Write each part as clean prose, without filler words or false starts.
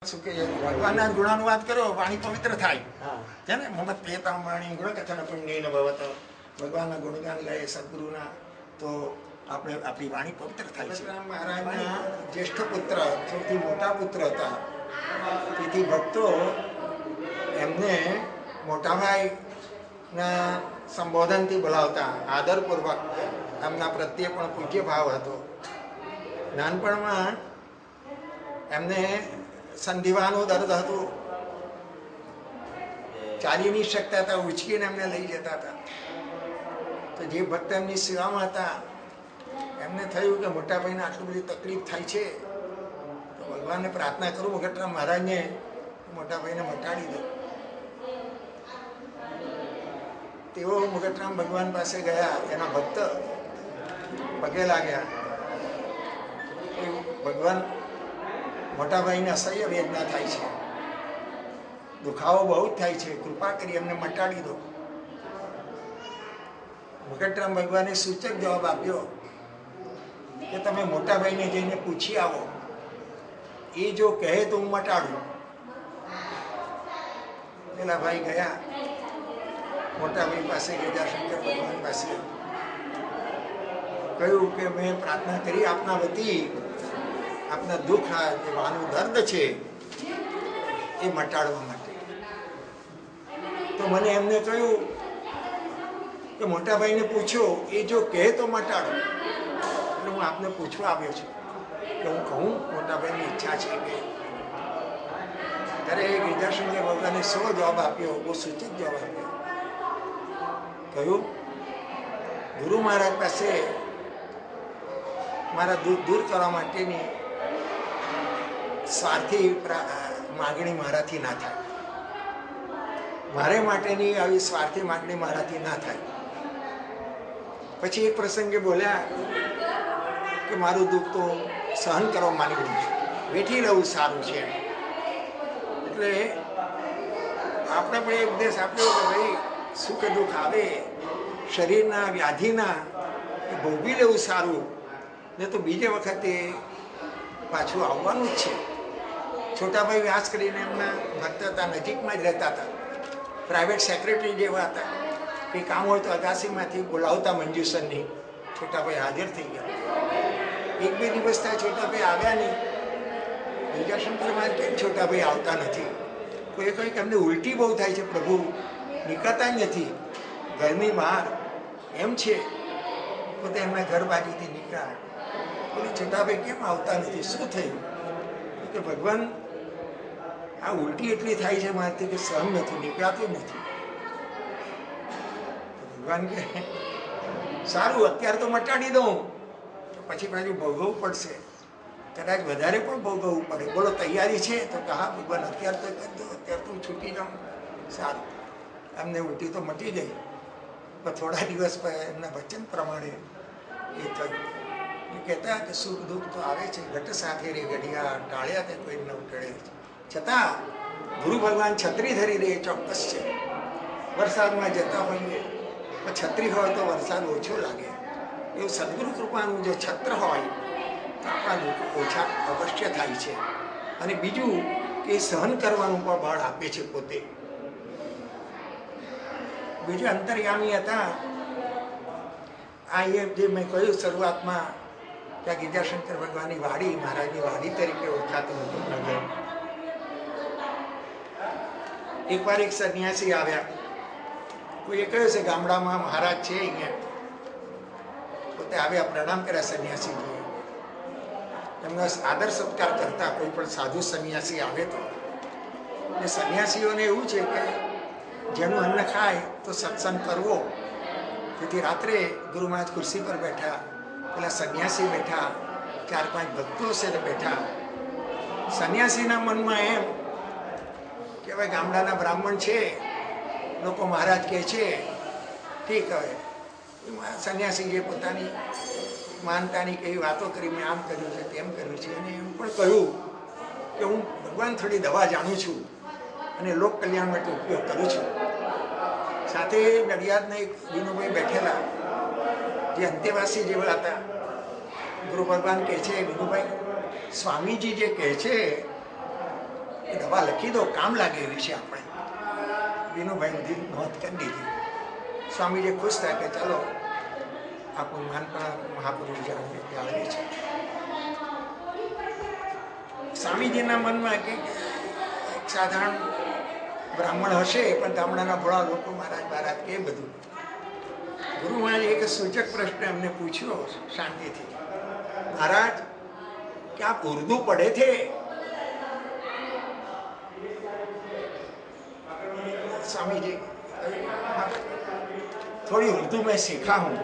ભગવાનના ગુણાનું વાત કરો, વાણી પવિત્ર થાય છે ને. મમત પ્રિયતમ વાણી ગુણ કથન પુણ્ય ભવત. ભગવાનના ગુણગાન ગાય સદગુરુના, તો આપણે આપણી વાણી પવિત્ર થાય છે. મહારાજના જ્યેષ્ઠ પુત્ર, સૌથી મોટા પુત્ર હતા. તેથી ભક્તો એમને મોટાભાઈના સંબોધનથી બોલાવતા, આદરપૂર્વક. એમના પ્રત્યે પણ પૂજ્ય ભાવ હતો. નાનપણમાં એમને સંધિવાનું દર્દ હતું, ચાલી નહીં શકતા હતા, ઉચકીને એમને લઈ જતા હતા. તો જે ભક્ત એમની સેવામાં હતા એમને થયું કે મોટાભાઈને આટલી બધી તકલીફ થાય છે, તો ભગવાનને પ્રાર્થના કરું મુગટરામ મહારાજને મોટાભાઈને મટાડી દો. તેઓ મુગટરામ ભગવાન પાસે ગયા, એના ભક્ત પગે લાગ્યા. ભગવાન, મોટાભાઈને અસહ્ય વેદના થાય છે, દુખાવો બહુ જ થાય છે, કૃપા કરી એમને મટાડી દો. મુગટરામ ભગવાને સૂચક જવાબ આપ્યો કે તમે મોટાભાઈને જઈને પૂછી આવો, એ જો કહે તો હું મટાડું. પેલા ભાઈ ગયા મોટાભાઈ પાસે, ગિરજાશંકર ભગવાન પાસે, કહ્યું કે મેં પ્રાર્થના કરી આપના વતી, આપના દુઃખ, જે વાનું દર્દ છે એ મટાડવા માટે. તો મને એમને કહ્યું કે મોટાભાઈને પૂછો, એ જો કહે તો મટાડો. એટલે હું આપને પૂછવા આવ્યો છું કે હું કહું મોટાભાઈની ઈચ્છા છે કે. ત્યારે ગિરજાશંકર ભગવાને સો જવાબ આપ્યો, બહુ સૂચિત જવાબ આપ્યો. કહ્યું, ગુરુ મહારાજ પાસે મારા દુઃખ દૂર કરવા માટેની સ્વાર્થી માગણી મારાથી ના થાય. મારે માટેની આવી સ્વાર્થી માગણી મારાથી ના થાય. પછી એક પ્રસંગે બોલ્યા કે મારું દુઃખ તો સહન કરવા માંડી રહ્યું છું, વેઠી રહેવું સારું છે. એટલે આપણે પણ એક ઉપદેશ આપ્યો કે ભાઈ સુખ દુઃખ આવે, શરીરના વ્યાધિના, એ ભોગવી લેવું સારું, ને તો બીજે વખતે પાછું આવવાનું જ છે. છોટાભાઈ વ્યાસ કરીને એમના ભક્ત હતા, નજીકમાં જ રહેતા હતા, પ્રાઇવેટ સેક્રેટરી જેવા હતા. કંઈ કામ હોય તો અગાસીમાંથી બોલાવતા મંજુસરની. છોટાભાઈ હાજર થઈ ગયા. એક બે દિવસ થાય છોટાભાઈ આવ્યા નહીં. ગિરજાશંકરમાં કેમ છોટાભાઈ આવતા નથી? કોઈ કહ્યું કે એમને ઉલટી બહુ થાય છે પ્રભુ, નીકળતા જ નથી, ઘરની બહાર એમ છે. પોતે એમના ઘર બાજુથી નીકળ્યા. બોલે છોટાભાઈ કેમ આવતા નથી, શું થયું? કે ભગવાન, આ ઉલટી એટલી થાય છે મારાથી કે સહન નથી, નીકળાતું નથી. ભગવાન કે સારું, અત્યારે તો મટાડી દઉં, પછી પાછું ભોગવવું પડશે, કદાચ વધારે પણ ભોગવવું પડે. બોલો તૈયારી છે? તો હા ભગવાન, અત્યારે તો કરી દો, અત્યારે તો છૂટી જાઉં. સારું, એમને ઉલટી તો મટી ગઈ, પણ થોડા દિવસ એમના વચન પ્રમાણે એ થયું. એ કહેતા કે સુખ દુઃખ તો આવે છે, ઘટ સાથે રે ઘડિયા, ટાળ્યા તે કોઈ ન ટળે. છતાં ગુરુ ભગવાન છત્રી ધરી રહે, ચોક્કસ છે. વરસાદમાં જતા હોઈએ તો છત્રી હોય તો વરસાદ ઓછો લાગે. એવું સદગુરુ કૃપાનું જો છત્ર હોય તો આપણા દુઃખ ઓછા અવશ્ય થાય છે. અને બીજું કે સહન કરવાનું પણ બળ આપે છે પોતે. બીજું અંતર્યામી હતા. આ એ જે મેં કહ્યું શરૂઆતમાં, ત્યાં ગિરજાશંકર ભગવાનની વાડી, મહારાજની વાડી તરીકે ઓળખાતું હતું નગર. એકવાર એક સન્યાસી આવ્યા. કોઈએ કહ્યું છે ગામડામાં મહારાજ છે અહીંયા. પોતે આવ્યા, પ્રણામ કર્યા સન્યાસીજીએ. એમનો આદર સત્કાર કરતા કોઈ પણ સાધુ સન્યાસી આવે તો. એ સન્યાસીઓને એવું છે કે જેનું અન્ન ખાય તો સત્સંગ કરવો. તેથી રાત્રે ગુરુ મહારાજ ખુરશી પર બેઠા, પેલા સન્યાસી બેઠા, 4-5 ભક્તો છે તે બેઠા. સન્યાસીના મનમાં એમ કે હવે ગામડાના બ્રાહ્મણ છે, લોકો મહારાજ કહે છે, ઠીક. હવે સન્યાસી જે પોતાની માનતાની કઈ વાતો કરી, મેં આમ કર્યું છે, તેમ કર્યું છે. અને એમ પણ કહ્યું કે હું ભગવાન થોડી દવા જાણું છું અને લોક કલ્યાણ માટે ઉપયોગ કરું છું. સાથે નડિયાદના એક વિનુભાઈ બેઠેલા, જે અંતેવાસી જેવા હતા. ગુરુ ભગવાન કહે છે, વિનુભાઈ, સ્વામીજી જે કહે છે એ દવા લખી દો, કામ લાગે એવી છે આપણે. વિનુભાઈ બધી નોંધ કરી દીધી. સ્વામીજી ખુશ થાય કે ચાલો આપણું માનપણ મહાપુરુષ જાળવે છે. સ્વામીજીના મનમાં કે સાધારણ બ્રાહ્મણ હશે પણ ગામડાના ભોળા લોકો મહારાજ કે બધું. ગુરુ મહારાજે એક સૂચક પ્રશ્ન એમને પૂછ્યો શાંતિથી, મહારાજ કે આપ ઉર્દू पढ़े थे? स्वामी जी थोड़ी उर्दू में सीखा हूँ,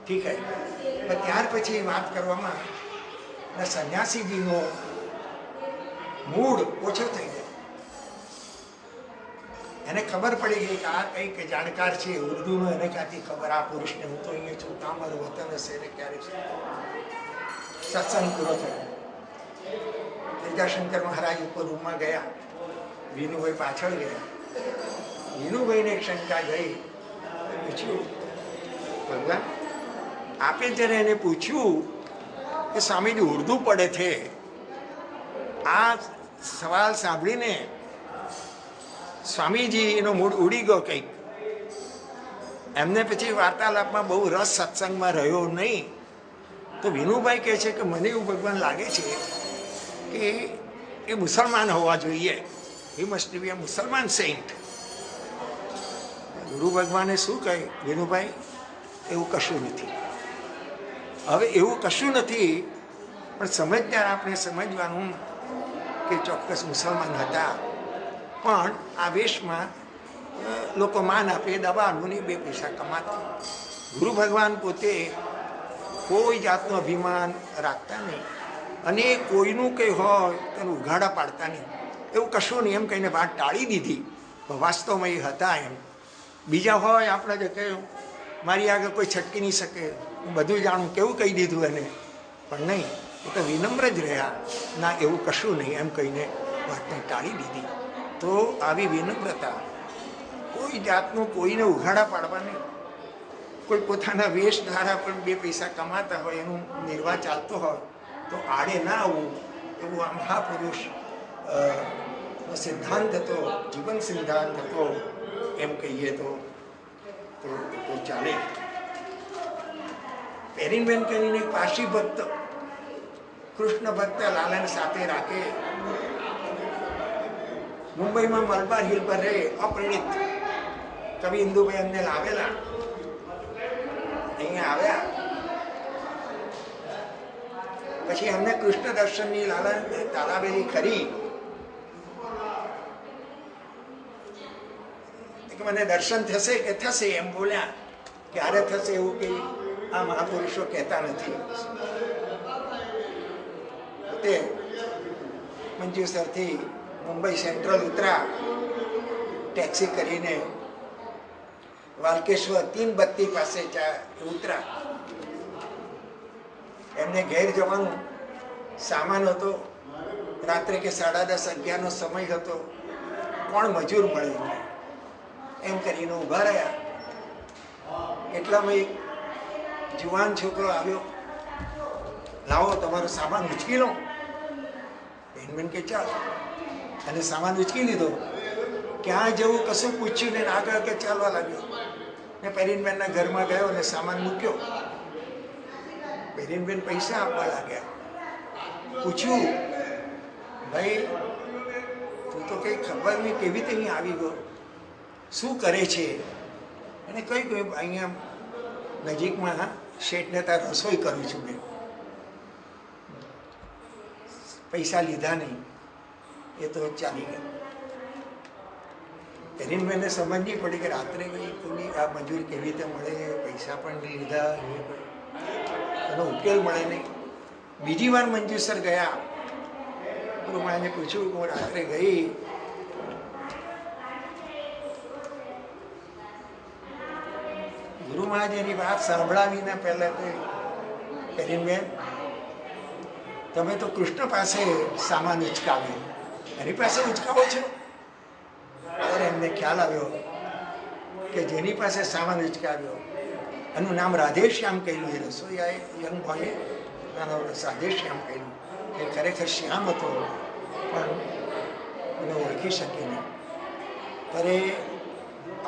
ठीक है. પણ ત્યાર પછી વાત કરવામાં સંન્યાસીજીનો મૂડ ઓછો થઈ ગયો. એને ખબર પડી ગઈ કે આ કંઈક જાણકાર છે ઉર્દુનો, એને ક્યાંથી ખબર આ પુરુષને, હું તો અહીંયા છું, કામ મારું વતન હશે એને ક્યારે સત્સંગ પૂરો થયો. વિદ્યાશંકર મહારાજ ઉપર રૂમમાં ગયા, વિનુભાઈ પાછળ ગયા. વિનુભાઈને એક શંકા ગઈ, પૂછ્યું ભગવાન આપે જ્યારે એને પૂછ્યું કે સ્વામીજી ઉર્દू પડે છે, આ સવાલ સાંભળીને સ્વામીજીનો મૂડ ઉડી ગયો કંઈક. એમને પછી વાર્તાલાપમાં બહુ રસ સત્સંગમાં રહ્યો નહીં. તો વિનુભાઈ કહે છે કે મને એવું ભગવાન લાગે છે કે એ મુસલમાન હોવા જોઈએ. એ મસ્ટ બી અ મુસલમાન સેન્ટ. ગુરુ ભગવાને શું કહે, વિનુભાઈ એવું કશું નથી. હવે એવું કશું નથી, પણ સમજદાર આપણે સમજવાનું કે ચોક્કસ મુસલમાન હતા, પણ આ વેશમાં લોકો માન આપે, દવાનું ને 2 પૈસા કમાતા. ગુરુ ભગવાન પોતે કોઈ જાતનું અભિમાન રાખતા નહીં અને કોઈનું કંઈ હોય તેનું ઉઘાડા પાડતા નહીં. એવું કશું નહીં એમ કહીને વાત ટાળી દીધી. વાસ્તવમાં એ હતા એમ. બીજા હોય આપણે જે કહ્યું મારી આગળ કોઈ છટકી નહીં શકે, હું બધું જાણું, કેવું કહી દીધું એને, પણ નહીં, એ તો વિનમ્ર જ રહ્યા. ના એવું કશું નહીં એમ કહીને વાતને ટાળી દીધી. તો આવી વિનમ્રતા, કોઈ જાતનું કોઈને ઉઘાડા પાડવા નહીં. કોઈ પોતાના વેશ દ્વારા પણ 2 પૈસા કમાતા હોય, એનું નિર્વાહ ચાલતો હોય તો આડે ના આવવું, એવું આ મહાપુરુષ સિદ્ધાંત હતો, જીવન સિદ્ધાંત હતો એમ કહીએ તો ચાલે. પેરીનબેન કરીને પારસી ભક્ત, કૃષ્ણ ભક્ત લાલન સાથે રાખે, મુંબઈમાં મલબાર હિલ પર રહે, અપ્રેરિત. કવિ ઇન્દુભાઈ અમને લાવેલા, અહીંયા આવ્યા પછી અમને કૃષ્ણ દર્શનની લાલન તાલાવેલી ખરી કે મને દર્શન થશે કે થશે એમ બોલ્યા. ક્યારે થશે એવું કે આ મહાપુરુષો કહેતા નથી. પોતે મંજુસરથી મુંબઈ સેન્ટ્રલ ઉતરા, ટેક્સી કરીને વાલકેશ્વર 3 બત્તી પાસે ઉતરા. એમને ઘેર જવાનું સામાન હતો, રાત્રે કે 10:30 11નો સમય હતો, કોણ મજૂર મળે એમ કરીને ઊભા રહ્યા. એટલામાં એક જુવાન છોકરો આવ્યો, લાવો તમારો સામાન ઉચકી લો. બેન કે ચાલ, અને સામાન ઉચકી લીધો. ક્યાં જવું કશું પૂછ્યું ને આગળ કે ચાલવા લાગ્યો. ને પેરીનબેનના ઘરમાં ગયો અને સામાન મૂક્યો. પેરીનબેન પૈસા આપવા લાગ્યા. પૂછ્યું, ભાઈ તું તો કંઈ ખબર નહીં, કેવી રીતે અહીં આવી ગયો, શું કરે છે? અને કહ્યું અહીંયા નજીકમાં શેઠને ત્યાં રસોઈ કરું છું મેં. પૈસા લીધા નહીં, એ તો ચાલી ગયો. પેરીનબેનને સમજ નહીં પડી કે રાત્રે કોઈની આ મજૂરી કેવી રીતે મળે, પૈસા પણ લીધા, એનો ઉકેલ મળે નહીં. બીજી વાર મંજુસર ગયા. ગુરુ મહારાજે પૂછ્યું કે હું રાત્રે ગઈ, ગુરુ મહારાજ એની વાત સાંભળાવીને પહેલા તો પેરીનબેન તમે તો કૃષ્ણ પાસે સામાન ઉચકાવ્યો, એની પાસે ઉચકાવો છો? ત્યારે એમને ખ્યાલ આવ્યો કે જેની પાસે સામાન ઉચકાવ્યો એનું નામ રાધેશ્યામ કહેલું. એ રસોઈયાએ યંગ બોયે રાધેશ્યામ કહેલું. એ ખરેખર શ્યામ હતો, પણ ઓળખી શકે નહીં. ત્યારે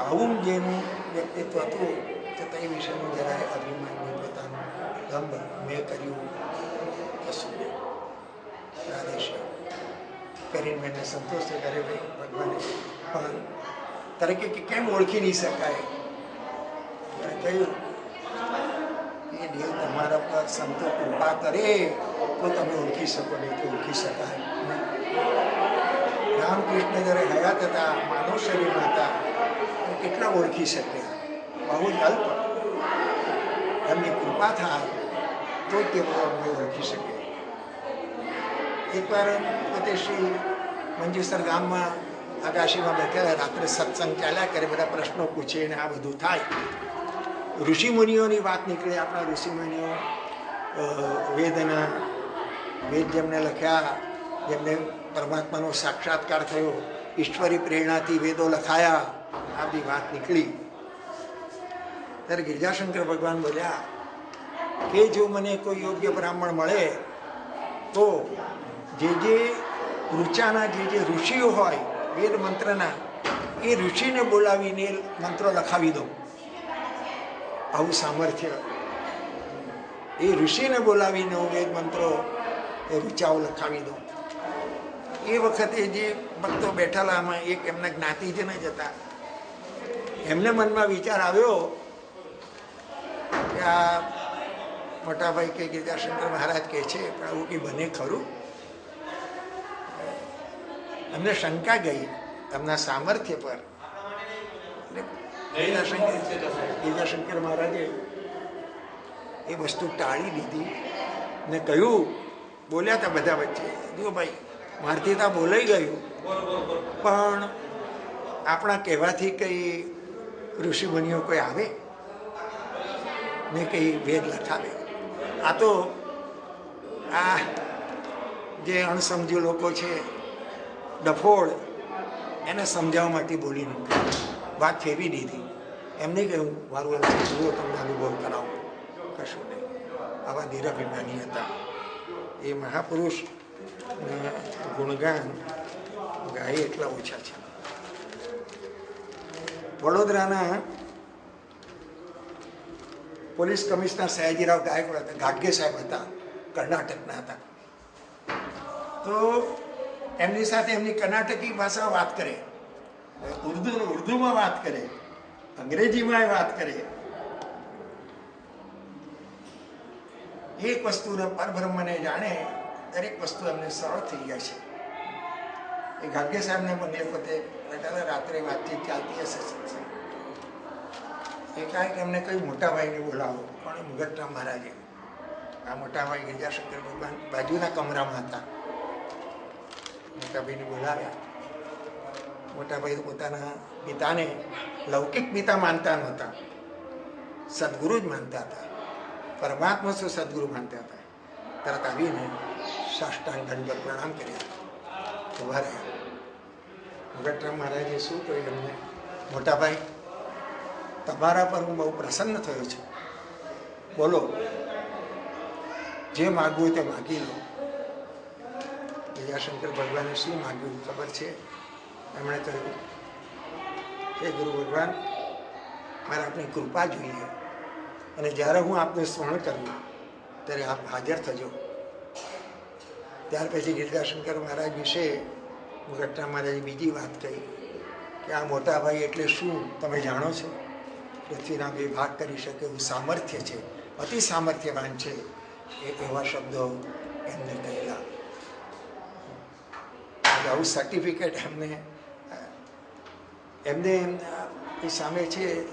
આવું જેનું વ્યક્તિત્વ હતું છતાં એ વિષયનું જરાય અભિમાનની પોતાનું દંભ મેં કર્યું કશું નહીં. રાધેશ્યામ કરીને મને સંતોષ છે. કરે ભાઈ ભગવાને પણ તરીકે કે કેમ ઓળખી નહીં શકાય? કહ્યું એ દેવ તમારા પર સંતો કૃપા કરે તો તમે ઓળખી શકો, નહીં તો ઓળખી શકાય નહીં. રામકૃષ્ણ જ્યારે હયાત હતા, માનવ શરીરમાં હતા, કેટલા ઓળખી શક્યા? બહુ જ અલ્પ. એમની કૃપા થાય તો તેઓ અમને ઓળખી શકે. એકવાર પોતે શ્રી મંજુસર ગામમાં આકાશીમાં બેઠેલા, રાત્રે સત્સંગ ચાલ્યા કરે, બધા પ્રશ્નો પૂછે ને આ બધું થાય. ઋષિમુનિઓની વાત નીકળે. આપણા ઋષિમુનિઓ વેદ જેમને લખ્યા, જેમને પરમાત્માનો સાક્ષાત્કાર થયો, ઈશ્વરી પ્રેરણાથી વેદો લખાયા, આ બધી વાત નીકળી. ત્યારે ગિરજાશંકર ભગવાન બોલ્યા કે જો મને કોઈ યોગ્ય બ્રાહ્મણ મળે તો જે ઋચાના જે ઋષિઓ હોય વેદ મંત્રના, એ ઋષિને બોલાવીને મંત્રો લખાવી દઉં. આવું સામર્થ્ય. એ ઋષિને બોલાવીને હું વેદ મંત્રો એ ઋચાઓ લખાવી દઉં. એ વખતે જે ભક્તો બેઠેલા આમાં એક એમના જ્ઞાતિજન જ હતા. એમને મનમાં વિચાર આવ્યો કે આ મોટાભાઈ કે ગિરજાશંકર મહારાજ કહે છે પણ આવું કંઈ બને ખરું? એમને શંકા ગઈ એમના સામર્થ્ય પર. ગિરજાશંકર મહારાજે એ વસ્તુ ટાળી દીધી ને કહ્યું, બોલ્યા હતા બધા વચ્ચે, જો ભાઈ મારથી તો બોલાઈ ગયું, પણ આપણા કહેવાથી કંઈ ઋષિમુનિઓ કોઈ આવે ને કંઈ વેદ લખાવે? આ તો આ જે અણસમજુ લોકો છે, ડફોળ, એને સમજાવવા માટે બોલી નાખ્યું, વાત ફેરવી દીધી. એમને કહ્યું મારું જુઓ તમને અનુભવ કરાવો. કશું નહીં. આવા નિરાભિમાની હતા. એ મહાપુરુષ ગુણગાન ગાય એટલા ઓછા છે. વડોદરાના પોલીસ કમિશનર સયાજીરાવ ગાયકવાડ ગાડગે સાહેબ હતા, કર્ણાટકના હતા. તો એમની સાથે એમની કર્ણાટકી ભાષામાં વાત કરે, ઉર્દુમાં વાત કરે, અંગ્રેજીમાં વાત કરે. એક વસ્તુને પરબ્રહ્મને જાણે, દરેક વસ્તુ એમને સરળ થઈ જાય છે. એ ગાડગે સાહેબને બંગલે પોતે રાત્રે વાતચીત ચાલતી હશે. એકાએક એમને કઈ મોટાભાઈને બોલાવો, પણ મુગટરામ મહારાજે. આ મોટાભાઈ ગિરજાશંકર ભગવાન બાજુના કમરામાં હતા. મોટાભાઈને બોલાવ્યા. મોટાભાઈ પોતાના પિતાને લૌકિક પિતા માનતા નહોતા, સદગુરુ જ માનતા હતા. પરમાત્મા શું સદગુરુ માનતા હતા. તરત આવીને સાષ્ટાંગ દંડવત પ્રણામ કર્યા, ઉભા રહ્યા. મુગટરામ મહારાજે શું કહ્યું એમને, મોટાભાઈ તમારા પર હું બહુ પ્રસન્ન થયો છું, બોલો જે માગવું તે માગી લો. ગિરજાશંકર ભગવાને શું માગ્યું ખબર છે? એમણે કહ્યું હે ગુરુ ભગવાન, મારે આપની કૃપા જોઈએ, અને જ્યારે હું આપનું સ્મરણ કરું ત્યારે આપ હાજર થજો. ત્યાર પછી ગિરજાશંકર મહારાજ વિશે મુગટરામ મહારાજે બીજી વાત કહી કે આ મોટાભાઈ એટલે શું તમે જાણો છો? પૃથ્વીના બે ભાગ કરી શકે એવું સામર્થ્ય છે, અતિ સામર્થ્યવાન છે. એવા શબ્દો એમને કહેલા. આવું સર્ટિફિકેટ એમને એ સામે છે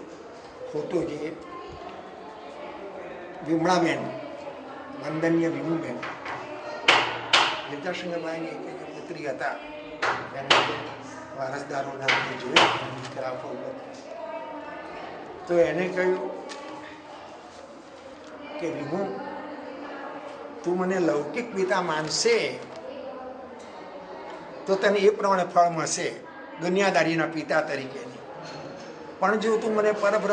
ફોટો, જે વિમળાબેન, વંદનીય વિમુબેન, ગિરજાશંકરભાઈની એક પુત્રી હતા. એને વારસદારોના જોયું ખરાબ ઉપર, તો એને કહ્યું કે વિમુ, તું મને લૌકિક પિતા માનશે તો તને એ પ્રમાણે ફળ મળશે દુનિયાદારીના પિતા તરીકેની, પણ જો તું મને પરબ્રહ્મ